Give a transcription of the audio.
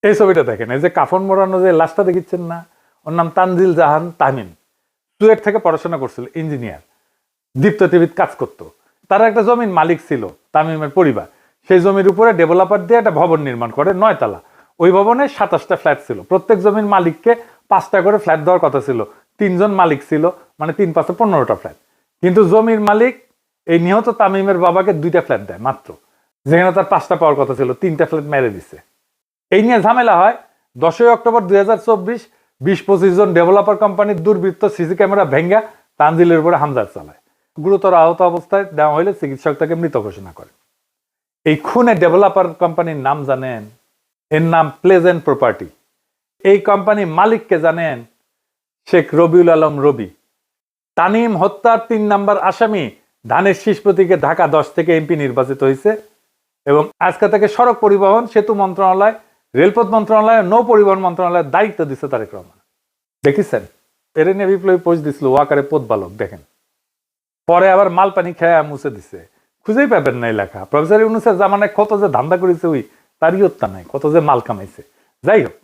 এই ছবিটা দেখেন, এই যে কাফন মোড়ানো যে লাশটা দেখিচ্ছেন না, ওর নাম তানজিল জাহান তামিম। চুয়েট থেকে পড়াশোনা করছিল, ইঞ্জিনিয়ার, দীপ্ত টিভিতে কাজ করতো। তারা একটা জমির মালিক ছিল, তামিমের পরিবার। সেই জমির উপরে ডেভেলপার দিয়ে একটা ভবন নির্মাণ করে 9 তলা। ওই ভবনে 27টা ফ্ল্যাট ছিল। প্রত্যেক জমির মালিককে 5টা করে ফ্ল্যাট দেওয়ার কথা ছিল। 3 জন মালিক ছিল, মানে 3 5 15টা ফ্ল্যাট। কিন্তু জমির মালিক এই নিহত তামিমের বাবাকে 2টা ফ্ল্যাট দেয় মাত্র, যেখানে তার 5টা পাওয়ার কথা ছিল। 3টা ফ্ল্যাট মেরে দিছে। এই নিয়ে ঝামেলা হয়। 10ই অক্টোবর 2024 20-25 জন ডেভেলপার কোম্পানির দুর্বৃত্ত সিসি ক্যামেরা ভেঙ্গা তানজিলের উপরে হামলা চালায়। গুরুতর আহত অবস্থায় দেওয়া হলে চিকিৎসক তাকে মৃত ঘোষণা করে। এই খুনে ডেভেলপার কোম্পানির নাম জানেন? এর নাম প্লেজেন্ট প্রপার্টি। এই কোম্পানি মালিককে জানেন? শেখ রবিউল আলম রবি। তানিম হত্যার 3 নম্বর আসামি ধানের শীষ প্রতীকে ঢাকা 10 থেকে এমপি নির্বাচিত হয়েছে এবং আজকে থেকে সড়ক পরিবহন সেতু মন্ত্রণালয়, রেলপথ মন্ত্রণালয়, নৌ পরিবহন মন্ত্রণালয়ের দায়িত্ব দিচ্ছে তারেক রহমান। দেখেছেন? এর নিয়ে বিপ্লবী পোস্ট দিছিল ওয়াকারে পথ বালক, দেখেন। পরে আবার মাল পানি খেয়ে মুছে দিছে, খুঁজেই পাবেন না লেখা। প্রফেসর ইউনূসের জামানায় কত যে ধান্দা করেছে ওই তারই হত্যা নাই, কত যে মাল কামাইছে। যাই হোক,